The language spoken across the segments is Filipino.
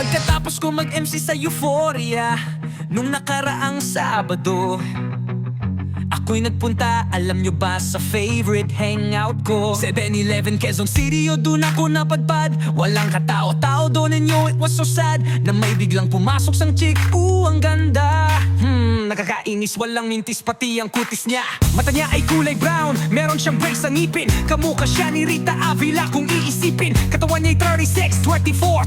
Pagkatapos ko mag-MC sa Euphoria nung nakaraang Sabado, ako'y nagpunta, alam nyo ba, sa favorite hangout ko 7-Eleven, Quezon City, o dun ako napadpad. Walang katao-tao doon, and yo, it was so sad na may biglang pumasok sang chick. Ang ganda, nakakainis, walang mintis, pati ang kutis niya. Mata niya ay kulay brown, meron siyang brace sa ngipin. Kamukha siya ni Rita Avila kung iisipin. Katawan niya'y 36, 24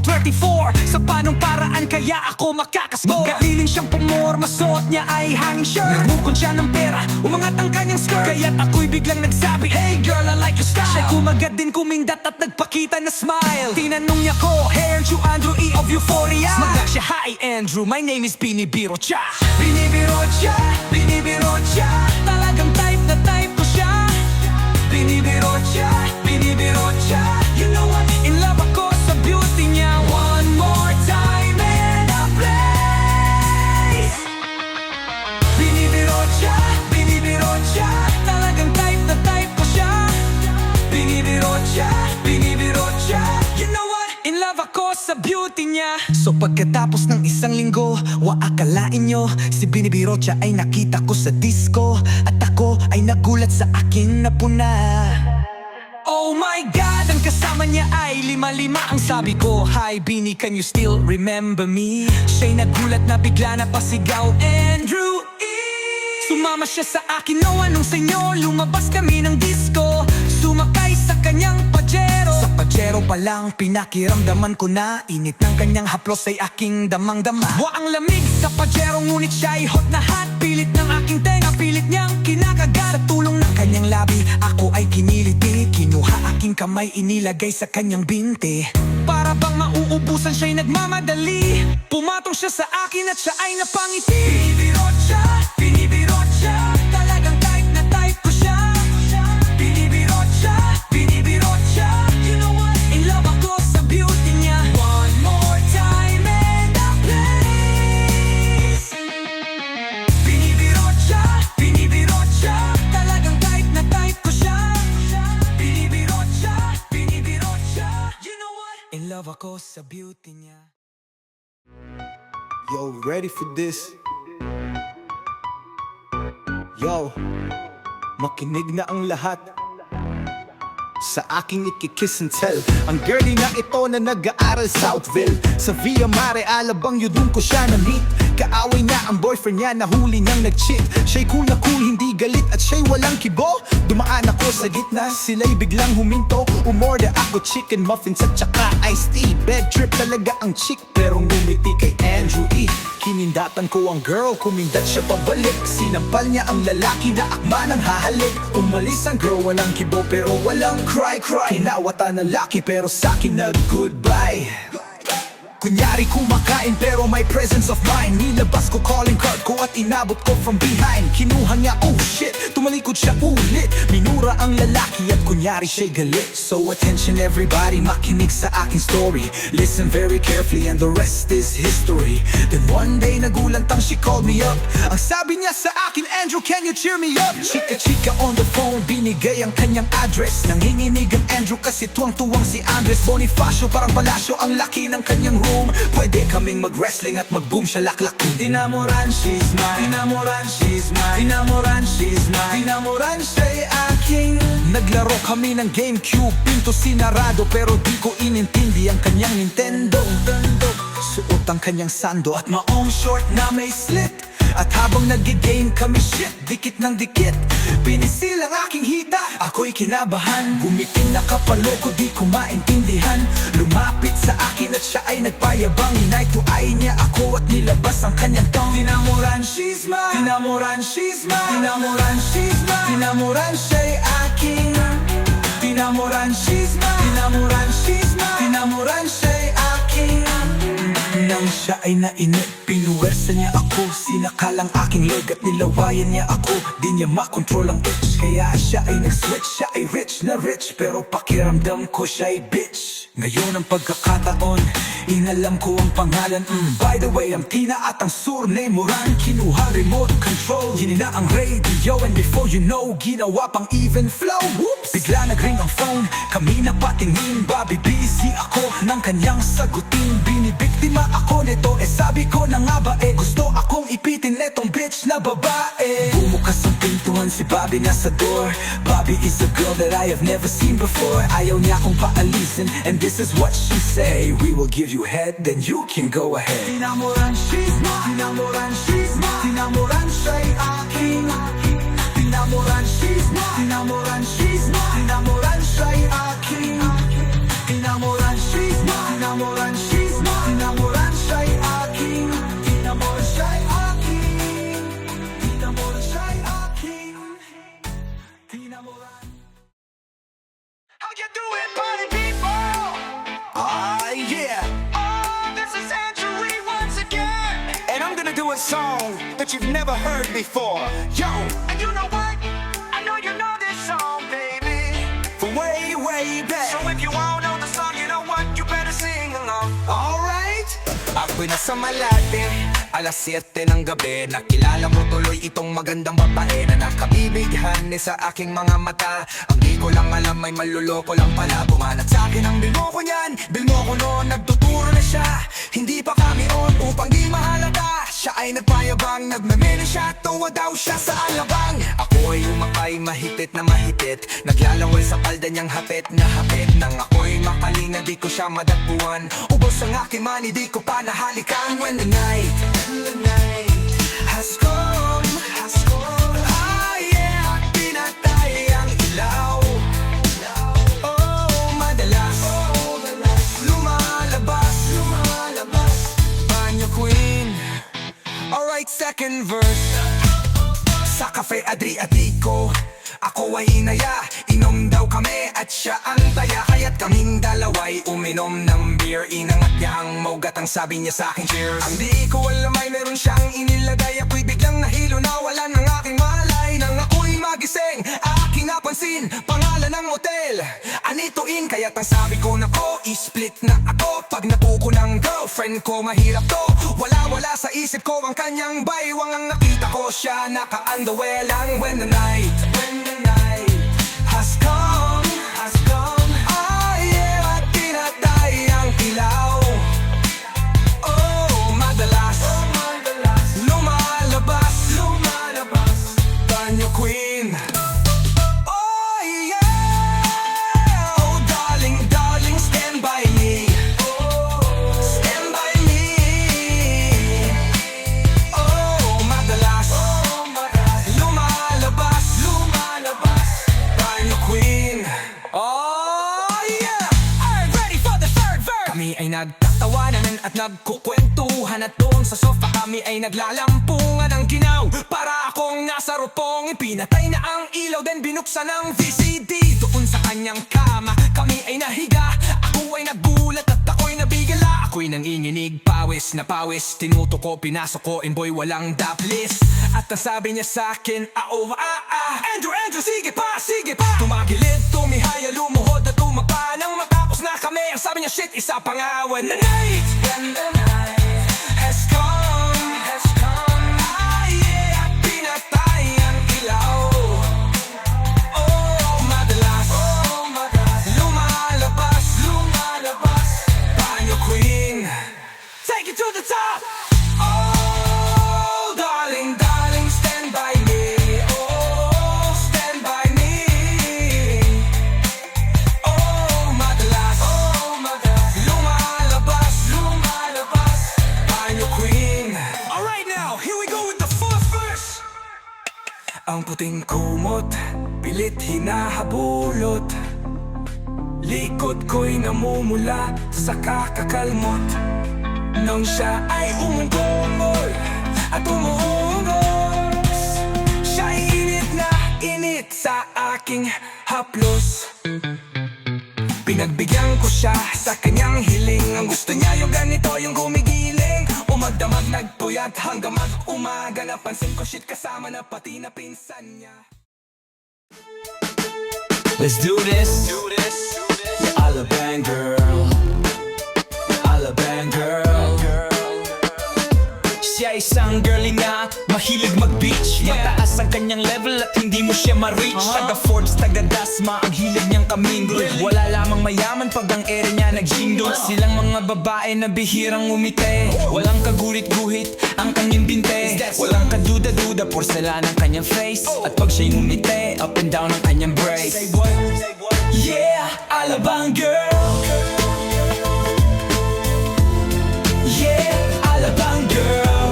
Sa panong paraan kaya ako makakascore. Magkaliling siyang pumorma, suot niya ay hanging shirt. Nagmukon siya ng pera, umangat ang kanyang skirt. Kaya't ako'y biglang nagsabi, hey girl, I like your style. Siya kumagad din, kumindat at nagpakita na smile. Tinanong niya ko, hey, aren't you Andrew E. of Euphoria? Smagdag siya, hi Andrew, my name is Binibiro Cha. Binibiro Cha, Binibiro Cha, talagang type na type ko siya. Binibiro Cha, Binibiro Cha, you know what, in love ako sa beauty niya. One more time and a place. Binibiro Cha, Binibiro Cha, talagang type na type ko siya. Binibiro Cha, Binibiro Cha, you know what, in love ako sa beauty niya. So pagkatapos ng isang linggo, waakalain nyo, si Binibiro Cha ay nakita ko sa disco. At ako ay nagulat sa aking napuna. Oh my God, ang kasama niya ay lima-lima. Ang sabi ko, hi Bini, can you still remember me? Siya'y nagulat na bigla na pasigaw, Andrew E. Sumama siya sa akin, no anong sa inyo. Lumabas kami ng disco, sumakay sa kanyang Pajero. Sa Pajero pa lang, pinakiramdaman ko na init ng kanyang haplos ay aking damang-dama. Ang lamig sa Pajero, ngunit siya ay hot na hot. Pilit ng aking tenga, pilit niyang kinakagat. Sa tulong ng kanyang labi, ako ay kiniliti. Kinuha aking kamay, inilagay sa kanyang binti. Para bang mauubusan, siya'y nagmamadali. Pumatong siya sa akin at siya ay napangiti. Binibiro Cha, Binibiro Cha, talagang type na type ko siya. Binibiro Cha, Binibiro Cha, you know what, in love ako sa beauty niya. One more time and a place. Binibiro Cha, Binibiro Cha, talagang type na type ko siya. Binibiro Cha, Binibiro Cha, you know what, in love ako sa beauty niya. Yo, ready for this? Yo, makinig na ang lahat sa aking ikikiss and tell. Ang girlie na ito na nag-aaral Southville. Sa Via Mare, Alabang, yun dun ko siya na-meet. Kaaway niya ang boyfriend niya, nahuli niyang nag-cheat. Siya'y cool na cool, hindi galit at siya'y walang kibo. Dumaan ako sa gitna, sila'y biglang huminto. Umorder ako chicken muffins at saka iced tea. Bad trip talaga ang chick, pero ngumiti kay Andrew E. Kinindatan ko ang girl, kumindat siya pabalik. Sinampal niya ang lalaki na akma ng hahalik. Umalis ang girl, walang kibo pero walang cry. Kinawata ng laki pero sa'kin nag-goodbye. Kunyari kumakain pero may presence of mind. Nilabas ko calling card ko at inabot ko from behind. Kinuha niya, oh shit, tumalikod siya ulit. Minura ang lalaki at kunyari siya'y galit. So attention everybody, makinig sa aking story. Listen very carefully and the rest is history. Then one day nagulantang she called me up. Ang sabi niya sa akin, Andrew, can you cheer me up? Chika-chika on the phone, binigay ang kanyang address. Nanginginig ang Andrew kasi tuwang-tuwang si Andres Bonifacio. Parang palasyo ang laki ng kanyang room. Pwede kaming mag-wrestling at mag-boom siya laklak. Dinamoran, she's mine. Dinamoran, she's mine. Dinamoran, she's mine. Dinamoran, siya'y aking. Naglaro kami ng GameCube, pinto sinarado pero di ko inintindi ang kanyang Nintendo. Suot ang kanyang sando at maong short na may slit. At habang nag-game kami, shit, dikit ng dikit. Pinisil ang aking hita, ako'y kinabahan. Gumiting nakapaloko, di ko maintindihan. Lumapit sa akin at siya ay nagpayabang. Inay to eye niya ako at nilabas ang kanyang tong. Dinamoran, she's mine. Dinamoran, she's mine. Dinamoran, she's mine. Dinamoran, siya'y aking. Dinamoran, she's mine. Dinamoran, she's mine. Dinamoran, siya'y aking. Nang siya ay nainip, pinuwersa niya ako. Sinakalang aking leg at nilawayan niya ako. Di niya makontrol ang itch, kaya siya ay nag-switch. Siya ay rich na rich, pero pakiramdam ko siya ay bitch. Ngayon ang pagkakataon, inalam ko ang pangalan. By the way, ang Tina at ang surname Moran. Kinuha remote control, ginina ang radio. And before you know, ginawa pang even flow. Whoops! Bigla nag-ring ang phone, kami na patingin. Bobby, busy ako ng kanyang sagutin. Binibiktima ako nito, sabi ko na nga ba gusto akong ipitin netong bitch na babae. Bumukas ang pintuan, si Bobby nasa door. Bobby is a girl that I have never seen before. Ayaw niya akong paalisin, and this is what she say: we will give you head, then you can go ahead. Tinamoran, she's mine. Tinamoran, she's mine. Tinamoran, siya'y aking. Tinamoran, she's mine. Tinamoran, she's mine. Tinamoran, siya'y aking. Tinamoran, she's mine. Tinamoran, she's mine. Tinamoran, siya'y aking. Tinamoran, siya'y aking. Tinamoran, siya'y aking. Tinamoran. How you doing, party people? Yeah. Oh, this is Andrew Lee once again. And I'm gonna do a song that you've never heard before. Yo, And you know what? I know you know this song, baby. from way, way back. So if you won't know the song, you know what? You better sing along. Alright. Ako'y nasa Malate, alas 7 ng gabi. Nakilala mo tuloy itong magandang babae na nakabibighan sa aking mga mata. Ang di ko lang alam ay maluloko lang pala. Bumanat sa akin ang bilmo ko niyan. Bilmo ko noon, nagtuturo na siya. Hindi pa kami on upang di mahalata. Siya ay nagpayabang, nagmamene siya. Tuwa daw siya sa alabang. Ako ay umakay, mahitit na mahitit. Naglalaway sa palda niyang hapit na hapit. Nang ako'y makalinga, di ko siya madagpuan. Ubos ang aking money, di ko pa nahalikan. When the night has come, ah yeah, pinatay ang ilaw. Oh, madalas lumalabas Banyo Queen. Alright, second verse. Sa Cafe Adriatico, ako ay inaya. Inom daw kami at siya ang taya. Kaya't kaming dalaway uminom ng beer. Inangat niya ang mogat, ang sabi niya sa akin cheers. Ang di ko alam ay meron siyang inilagay. Ako'y biglang nahilo na wala ng aking malay. Nang ako'y magising, aking napansin pangalan ng hotel, Anito Inn. Kaya't ang sabi ko nako, i-split na ako. Pag natuko ng girlfriend ko, mahirap to. Wala sa isip ko ang kanyang baywang. Ang nakita ko siya naka-underwear lang. When the night has come, ah yeah, at pinatay ang ilaw. Oh, madalas lumalabas Banyo Queen. Oh yeah, oh darling, stand by me. Stand by me. Oh, madalas lumalabas Banyo Queen. Oh yeah, I'm ready for the third verse. Kami ay nagtatawanan at nagkukwentuhan. At doon sa sofa kami ay naglalampungan ng ginaw. Para akong nasa rupong, ipinatay na ang ilaw, then binuksan ang VCD. Doon sa kanyang kama kami ay nahiga. Ako ay nagulat at ako'y nabigala. Ako'y nanginginig, pawis na pawis. Tinuto ko, pinasok ko, boy walang daplis. At ang sabi niya sa akin, Andrew, sige pa. Tumagilid, tumihaya, lumuhod at tumapa. Nang matapos na kami, ang sabi niya, shit, isa pang awan. The night has come, ah yeah, pinatay ang ilaw. Oh, madalas lumalabas Banyo Queen. Take it to the top. Oh, darling, stand by me. Oh, stand by me. Oh, madalas lumalabas Banyo Queen. Alright now, here we go with the fourth verse. Ang puting kumot, pilit hinahabulot. Likod ko'y namumula sa kakakalmot. Nang siya ay umungol at umuungos, siya'y init sa aking haplos. Pinagbigyan ko siya sa kanyang hiling. Ang gusto niya yung ganito, yung gumigilid. puyat hanggang mag-umaga. Napansin ko shit kasama na pati na pinsan niya. Let's do this. Alabang girl, Alabang girl. Siya isang girly na mahilig mag-beach. Mataas ang kanyang level at hindi mo siya ma-reach. Taga Forbes, taga Dasma, ang hilig niyang kamingle. Wala lamang mayaman pag ang ere niya nag-jingle. Silang mga babae na bihirang umite. Walang kagurit-guhit ang kanyang binte. Walang kaduda-duda, porselana ang kanyang face. At pag siya'y umite, up and down ang kanyang brace. Yeah, Alabang girl. Yeah, Alabang girl.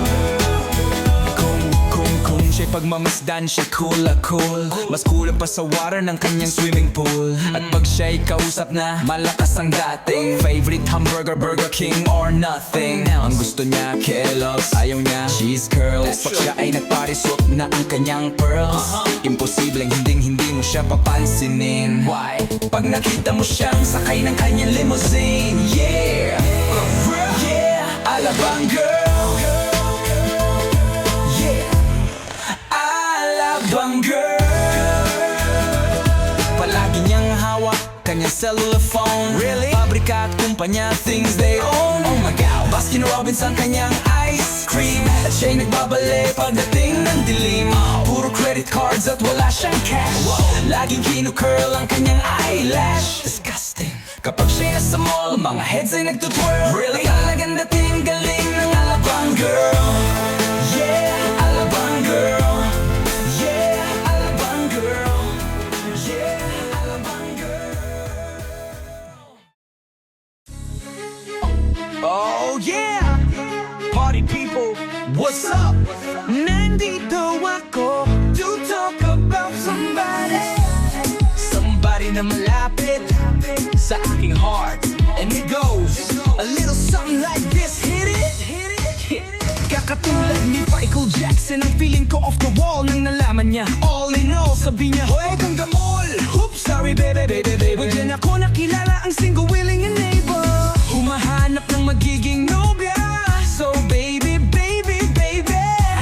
Kung siya'y pagmamasdan, siya cool. Mas cooler pa sa water ng kanyang swimming pool. At pag siya'y kausap na, malakas ang dating. Favorite hamburger, Burger King or nothing. Ang gusto niya, Kellogg's, ayaw niya, cheese curls. Pag siya ay nagparisot na ang kanyang pearls, imposibleng hindi mo siya papansinin. Why? Pag nakita mo siyang sakay ng kanyang limousine. Yeah, yeah, Alabang girl. Yeah, Alabang girl. Palagi niyang hawak kanyang cellular phone. Really? Pabrika at kumpanya, things they own. Oh my God, Baskin Robbins ang kanyang ice cream. At siya'y nagbabale pagdating ng dilim. Puro credit cards at wala siyang cash. Laging kinu-curl ang kanyang eyelash. Disgusting. Kapag siya'y nasa mall, mga heads ay nagtutwirl. Really? Talagang dating galing ng Alabang girl. Yeah, Alabang girl. Yeah, Alabang girl. Yeah, Alabang girl. Oh yeah! Party people, what's up? Nandito ako to talk about somebody. Somebody na malapit sa aking heart. And it goes a little something like this. Hit it, hit it, hit it. Kakatulad ni Michael Jackson, ang feeling ko off the wall nang nalaman niya. All in all, sabi niya, hoy kang gamol. Oops, sorry baby. Diyan ako nakilala ang single, willing and able. Humahanap ng magiging nobya. So baby,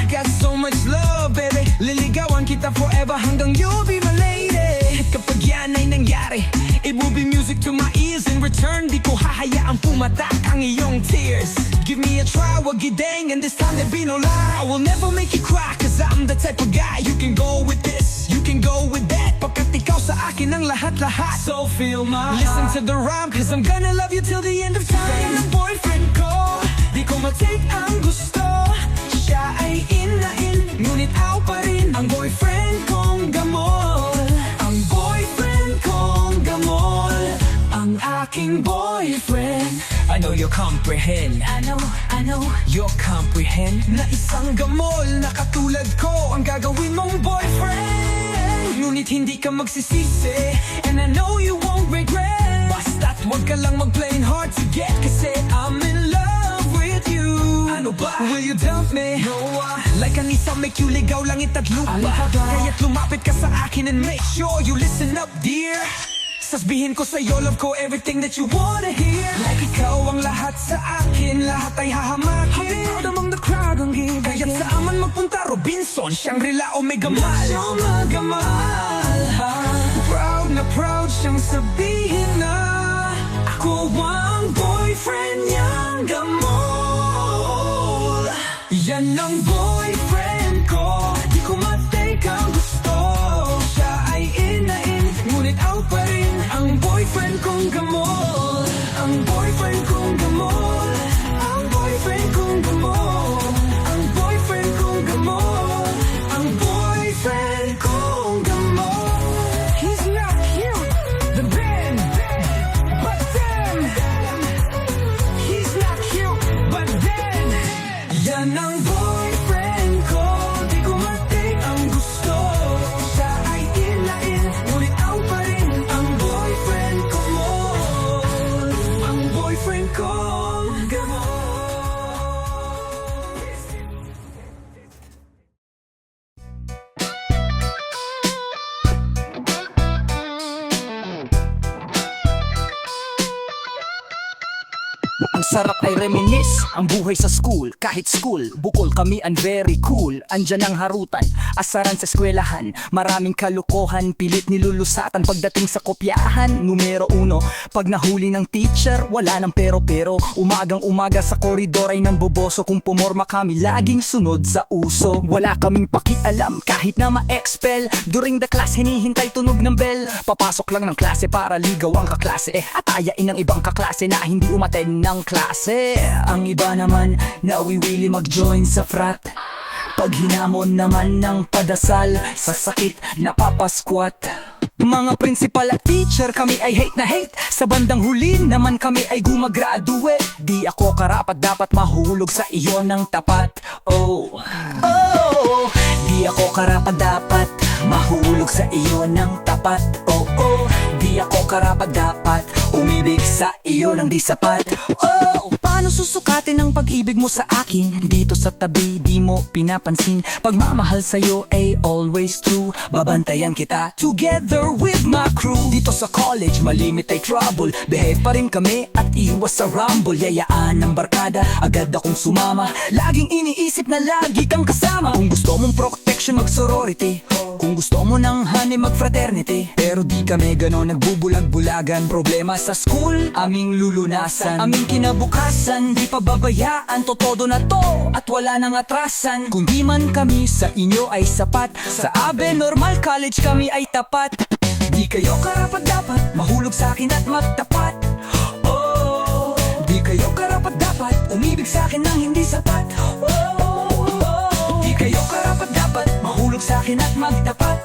I got so much love, baby. Liligawan kita forever hanggang you'll be my lady. Kapag yan ay nangyari, it will be music to my ears. In return, di ko hahayaang pumatak ang iyong tears. Give me a try, wag gideng, and this time there be no lie. I will never make you cry, cause I'm the type of guy. You can go with this, you can go with that. Pagkat ikaw sa akin ang lahat-lahat. So feel my heart. Listen to the rhyme, cause I'm gonna love you till the end of time. Kaya ng boyfriend ko, di ko matake ang gusto. Siya ay in, ngunit aw pa rin ang boyfriend kong gamol. Ang boyfriend kong gamol, ang aking boyfriend. I know you'll comprehend. I know you'll comprehend. Na isang gamol na katulad ko ang gagawin mong boyfriend. Ngunit hindi ka magsisisi, and I know you won't regret. Basta't wag ka lang mag-playing hard to get, kasi I'm in love with you. Ano ba? Will you dump me? No, like an isa make you ligaw langit at lupa. Kaya't lumapit ka sa akin and make sure you listen up, dear. Sasabihin ko sa'yo, love ko everything that you wanna hear. Like ikaw ang lahat sa akin, lahat ay hahamakin. Proud among the crowd ang gigil. Kaya't saan man magpunta, Robinson, Shangri-La o Megamal. Siyang Megamal. Proud siyang sabihin na ako ang boyfriend niyang gamol. Yan ang boyfriend ko, di ko matake ang gusto. Siya ay in, ngunit out pa rin ang boyfriend kong gamol. Ang boyfriend kong gamol. Ang boyfriend kong gamol. Ang boyfriend kong gamol. Ang boyfriend kong gamol. He's not cute, the band, but then he's not cute, but then yan ang boyfriend ko, di ko man Ang sarap ay reminisce, ang buhay sa school. Kahit school, bukol kami and very cool. Andyan ang harutan, asaran sa eskwelahan. Maraming kalukohan, pilit nilulusatan. Pagdating sa kopyahan, numero 1. Pag nahuli ng teacher, wala nang pero-pero. Umagang umaga sa koridor ay nang boboso. Kung pumorma kami, laging sunod sa uso. Wala kaming pakialam kahit na ma-expel. During the class, hinihintay tunog ng bell. Papasok lang ng klase para ligaw ang kaklase. At ayain ng ibang kaklase na hindi umaten ng klase. Ang iba naman, nawiwili mag-join sa frat. Pag hinamon naman ng padasal, sa sakit napapasquat. Mga principal at teacher, kami ay hate na hate. Sa bandang huli naman kami ay gumagraduate. Di ako karapat dapat mahulog sa iyo ng tapat. Oh, oh, di ako karapat dapat mahulog sa iyo ng tapat. Oh, oh, di ako karapat dapat umibig sa iyo ng di sapat. Oh, paano susukatin ang pag-ibig mo sa akin? Dito sa tabi di mo pinapansin. Pagmamahal sa'yo ay always true. Babantayan kita together with my crew. Dito sa college malimit ay trouble. Behave pa rin kami at iwas sa rumble. Yayaan ng barkada, agad akong sumama. Laging iniisip na lagi kang kasama. Kung gusto mong protection, mag-sorority. Kung gusto mo ng honey, mag-fraternity. Pero di kami ganon nagbubulag-bulagan. Problema sa school, aming lulunasan. Aming kinabukasan, di pababayaan. Totodo na to, at wala nang atrasan. Kung di man kami sa inyo ay sapat, sa Abe Normal College kami ay tapat. Di kayo karapat dapat mahulog sa akin at magtapat. Oh, di kayo karapat dapat umibig sa akin ng hindi sapat. Oh, di kayo karapat dapat mahulog sa akin at magtapat.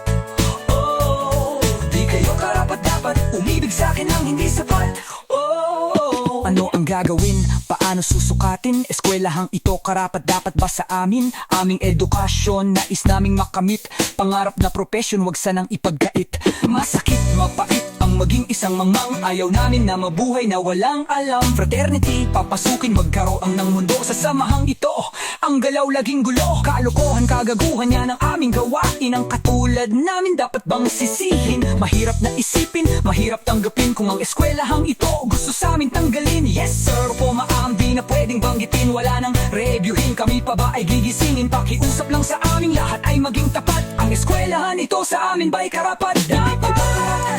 Oh, di kayo karapat dapat umibig sa akin ng hindi sapat. Oh, ano ang gagawin? Paano susukatin? Eskwelahang ito karapat dapat ba sa amin? Aming edukasyon, nais naming makamit. Pangarap na profession, wag sanang ipagkait. Masakit, mapait ang maging isang mangmang. Ayaw namin na mabuhay na walang alam. Fraternity, papasukin magkaroon ng mundo. Sa samahang ito, ang galaw laging gulo. Kalokohan, kagaguhan yan ang aming gawain. Ang katulad namin dapat bang sisihin? Mahirap na isipin, mahirap tanggapin. Kung ang eskwelahang ito gusto sa amin tanggalin. Yes sir po, di na pwedeng banggitin. Wala nang reviewin, kami pa ba ay gigisingin? Pakiusap lang sa aming lahat ay maging tapat. Ang eskwelahan ito sa amin ba'y karapat dapat?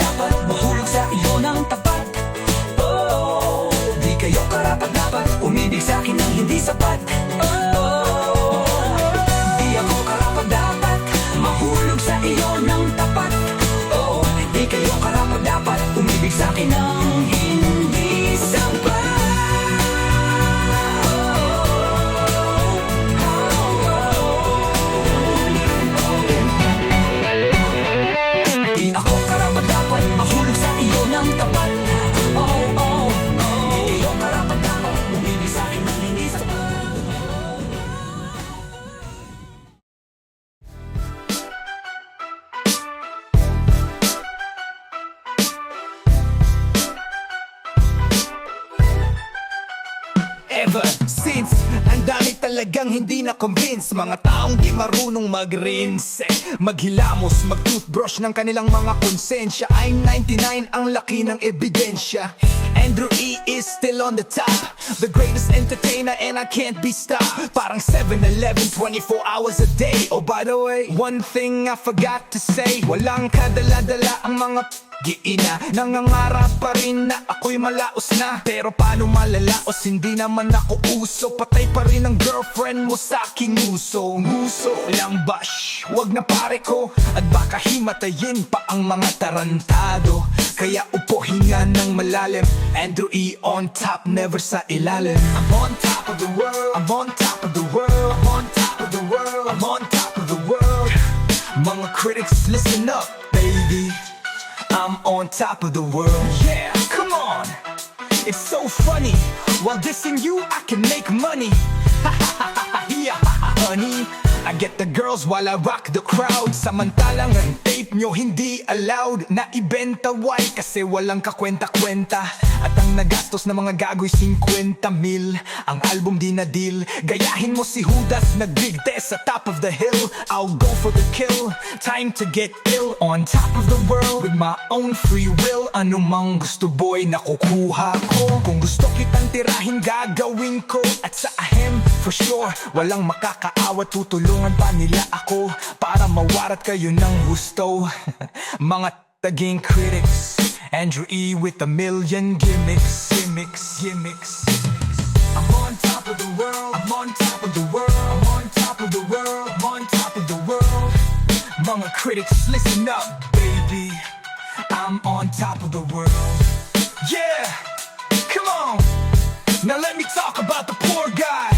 Dapat mahulog sa iyo ng tapat. Oh, di kayo karapat dapat umibig sa akin ng hindi sapat. Oh, di ako karapat dapat mahulog sa iyo ng tapat. Oh, di kayo karapat dapat umibig sa akin ng hindi sapat. Ever since, ang dami talagang hindi na-convince. Mga taong di marunong mag-rinse, maghilamos, mag-toothbrush ng kanilang mga konsensya. I'm 99, ang laki ng ebidensya. Andrew E is still on the top, the greatest entertainer and I can't be stopped. Parang 7-Eleven, 24 hours a day. Oh by the way, one thing I forgot to say, walang kadala-dala ang mga giina. Nangangarap pa rin na ako'y malaos na. Pero paano malalaos, hindi naman ako uso. Patay pa rin ang girlfriend mo sa aking uso. Nguso lang bash, wag na pare ko. At baka himatayin pa ang mga tarantado. Kaya upo hinga ng malalim. Andrew E on top, never sa ilalim. I'm on top of the world, I'm on top of the world, I'm on top of the world, I'm on top of the world. Mga critics, listen up, baby, I'm on top of the world. Yeah, come on. It's so funny. While dissing you, I can make money. Yeah, honey, I get the girls while I rock the crowd. Samantalang ang tape nyo hindi allowed na ibenta. Why? Kasi walang kakwenta-kwenta. At ang nagastos na mga gagoy 50 mil. Ang album di na deal. Gayahin mo si Judas, nag-big test sa top of the hill. I'll go for the kill. Time to get ill. On top of the world with my own free will. Ano mang gusto boy, nakukuha ko. Kung gusto kitang tirahin, gagawin ko. At sa ahem, for sure, walang makakaawat. Tutulungan pa nila ako para mawarat kayo ng gusto. Mga taging critics, Andrew E. with a million gimmicks. I'm on top of the world, I'm on top of the world, I'm on top of the world, I'm on top of the world. Mga critics, listen up, baby. I'm on top of the world. Yeah, come on. Now let me talk about the poor guy.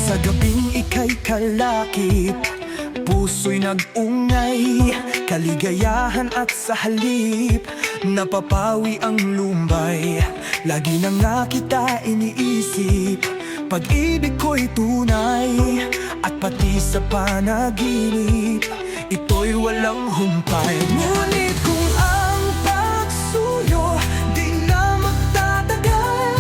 Sa gabing ika'y kalakip, puso'y nag-ungay, kaligayahan at sa halip, napapawi ang lumbay. Lagi na nga kita iniisip, pag-ibig ko'y tunay, at pati sa panaginip, ito'y walang humpay. Ngunit kung ang pagsuyo di na magtatagal,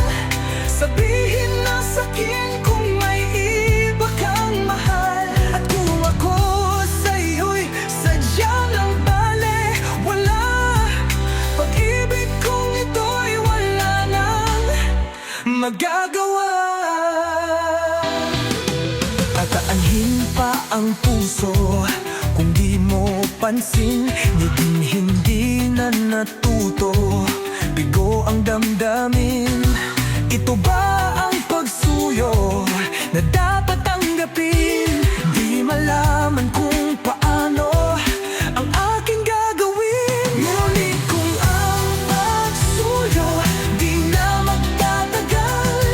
sabihin na sa'kin kung may iba kang mahal. At kung ako sa'yo'y sadya ng bale, wala, pag-ibig kong ito'y wala nang magagawa. At aanhin pa ang puso kung di mo pansin, ngiting hindi na natuto, bigo ang damdamin. Ito ba ang pagsuyo na dapat tanggapin? Di malaman kung paano ang aking gagawin. Ngunit kung ang pagsuyo di na magtatagal,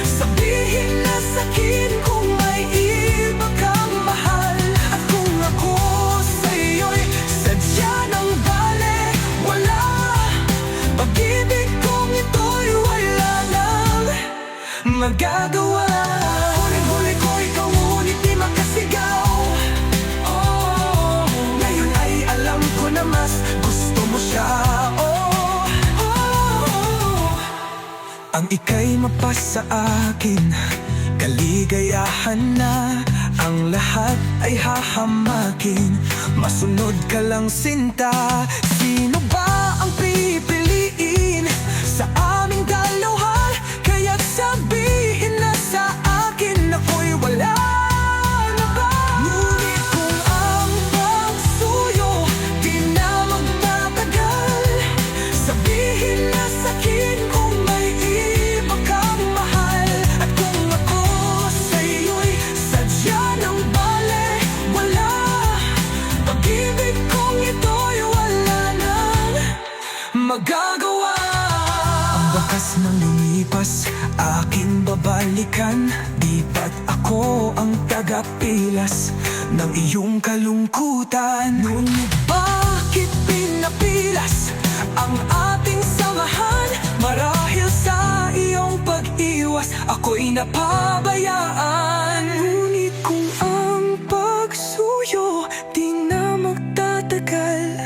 sabihin na sa'kin kung may iba kang mahal. At kung ako sa'yo'y sadya ng bale, wala, pag-ibig kong ito'y wala nang magagawa. Huli-huli ko ikaw, ngunit di makasigaw. Oh, ngayon ay alam ko na mas gusto mo siya. Ang ika'y mapas sa akin, kaligayahan na, ang lahat ay hahamakin. Masunod ka lang sinta, sino ba ang pipiliin sa aming dalawa? Kaya't sabihin na sa akin ako'y wala na ba? Ngunit kung ang pagsuyo di na magtatagal, sabihin na sa'kin kung may iba kang mahal. At kung ako sa'yo'y sadya ng bale, wala, pag-ibig kong ito'y wala nang magagawa. Ang bakas ng lumipas, aking babalikan. Di ba't ako ang tagapilas ng iyong kalungkutan? Ngunit bakit pinapilas ang ating samahan? Marahil sa iyong pag-iwas, ako'y napabayaan. Ngunit kung ang pagsuyo di na magtatagal,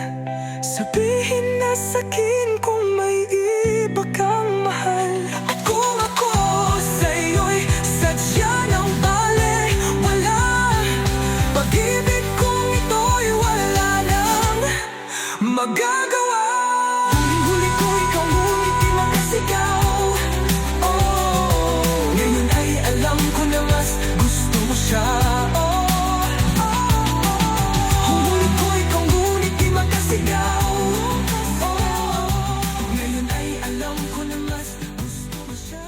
sabihin na sa'kin kung may iba kang mahal. At kung ako sa'yo'y sadya ng bale, wala, pag-ibig kong ito'y wala nang magagawa. Huli-huli ko ikaw, ngunit di makasigaw. Oh, ngayon ay alam ko na mas gusto mo siya. Huli ko ikaw, ngunit di makasigaw. Ngayon ay alam ko na mas gusto mo siya.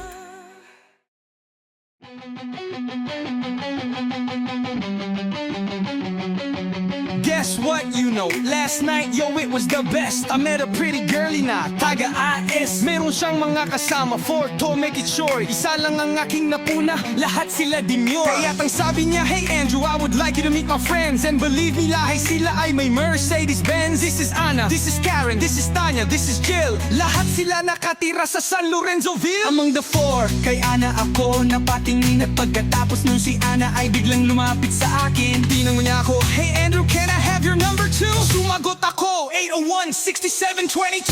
Guess what, you know, last night, yo, it was the best. I met a pretty girlie na taga-AS. Meron siyang mga kasama, for to make it short, isa lang ang aking una, lahat sila demure. Kaya't ang sabi niya, hey Andrew, I would like you to meet my friends. And believe me, lahay sila ay may Mercedes-Benz. This is Anna, this is Karen, this is Tanya, this is Jill. Lahat sila nakatira sa San Lorenzoville. Among the four, kay Ana ako napatingin. At pagkatapos nun si Ana ay biglang lumapit sa akin. Tinanong niya ako, hey Andrew, can I have your number 2? Sumagot ako, 801-6722.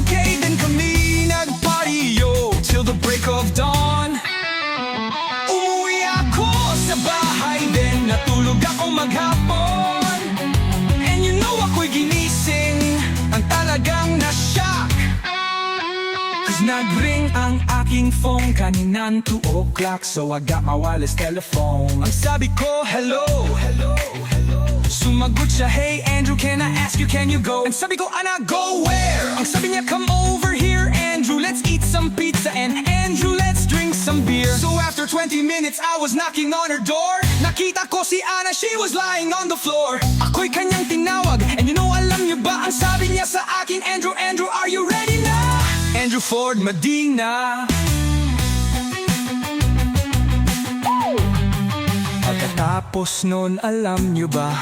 Okay, then kami nag-party, yo, till the break of dawn. Umuwi ako sa bahay, then natulog ako maghapon. And you know ako'y ginising, ang talagang na-shock. Cause nag-ring ang aking phone kaninang 2 o'clock. So I got my wireless telephone. Ang sabi ko, hello, hello, hello. Sumagot siya, hey Andrew, can I ask you, can you go? And sabi ko, Ana, go where? Ang sabi niya, come over here Andrew, let's eat some pizza. And Andrew, let's drink some beer. So after 20 minutes, I was knocking on her door. Nakita ko si Ana, she was lying on the floor. Ako'y kanyang tinawag, and you know, alam niyo ba ang sabi niya sa akin? Andrew, Andrew, are you ready na? Andrew Ford Medina. Pagkatapos nun, alam nyo ba,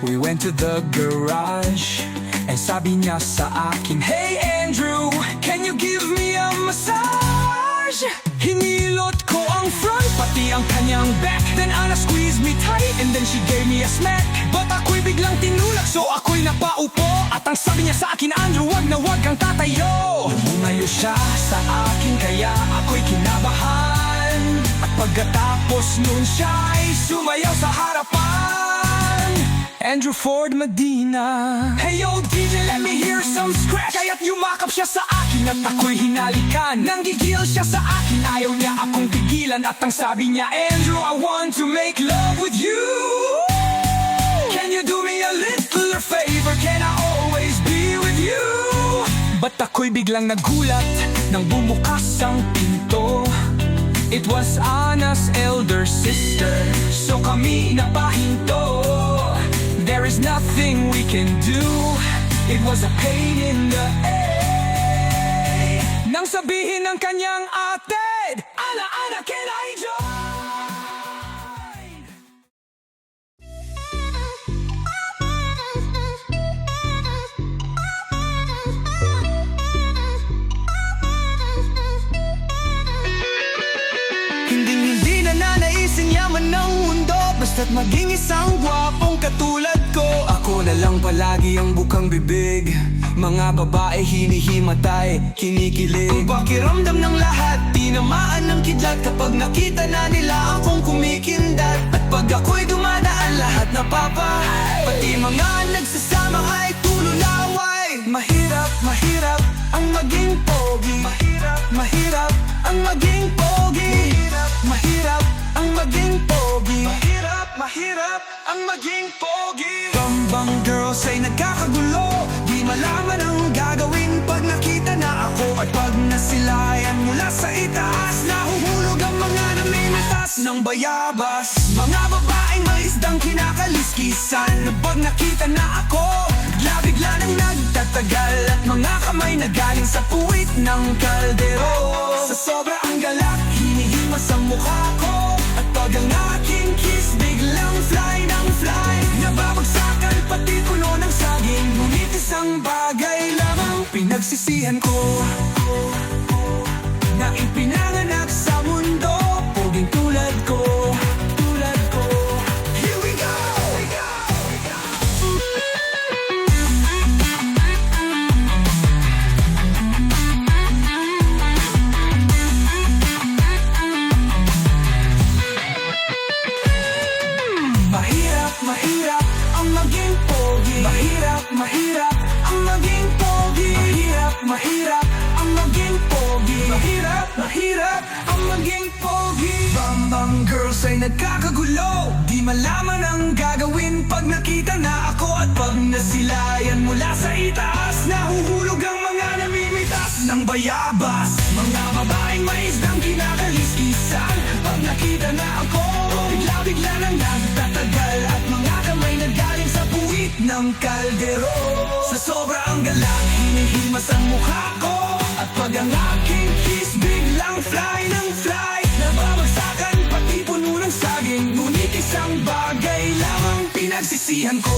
we went to the garage. And sabi niya sa akin, hey Andrew, can you give me a massage? Hinilot ko ang front, pati ang kanyang back. Then Ana squeezed me tight, and then she gave me a smack. But ako'y biglang tinulak, so ako'y napaupo. At ang sabi niya sa akin, Andrew, wag na wag kang tatayo. Lumayo siya sa akin, kaya ako'y kinabahan. At pagkatapos nun siya ay sumayaw sa harapan. Andrew Ford Medina. Hey yo DJ, let me hear some scratch. Kaya't yumakap siya sa akin at ako'y hinalikan. Nanggigil siya sa akin, ayaw niya akong pigilan. At ang sabi niya, Andrew, I want to make love with you. Can you do me a little favor? Can I always be with you? Ba't ako'y biglang nagulat nang bumukas ang pinto? It was Ana's elder sister, so kami napahinto. There is nothing we can do, it was a pain in the A. Nang sabihin ng kanyang ate, Ana, Ana, can I join? Hindi na nanaisin yaman ng mundo, basta't maging isang gwapong katulad ko. Ako na lang palagi ang bukang bibig, mga babae hinihimatay, kinikilig. Ang pakiramdam ng lahat, tinamaan ng kidlat kapag nakita na nila akong kumikindat. At pag ako'y dumadaan, lahat napapa, pati mga nagsasama ay tululaway. Mahirap, mahirap ang maging pogi. Mahirap, mahirap ang maging pogi. Mahirap ang maging pogi. Mahirap, mahirap ang maging pogi. Bambang girls ay nagkakagulo, di malaman ang gagawin pag nakita na ako. At pag nasilayan mula sa itaas, nahuhulog ang mga namimitas ng bayabas. Mga babaeng may isdang kinakaliskisan, pag nakita na ako, bigla nang nagtatagal. At mga kamay na galing sa puwit ng kaldero. Sa sobra ang galak, hinihimas ang mukha ko. At pag ang aking kiss biglang fly ng fly, nababagsakan pati puno ng saging. Ngunit isang bagay lamang pinagsisihan ko, na ipinanganak sa mundo, poging tulad ko. Tulad ko. Here we go! Mahirap, mahirap ang maging pogi. Mahirap, mahirap ang maging pogi. Mahirap, mahirap ang maging pogi. Mahirap, mahirap ang maging pogi. Bambang girls ay nagkakagulo, di malaman ang gagawin pag nakita na ako. At pag nasilayan mula sa itaas, nahuhulog ang mga namimitas ng bayabas. Mga babaeng mais ng kinakaliskisan, pag nakita na ako, bigla-bigla nang nagtatagal. At mga kamay na galing sa puwit ng kaldero. Sa sobra ang galak, hinihimas ang mukha ko. At pag Pag ang aking kiss biglang fly ng fly, nababagsakan pati puno ng saging, ngunit isang bagay lang ang pinagsisihan ko.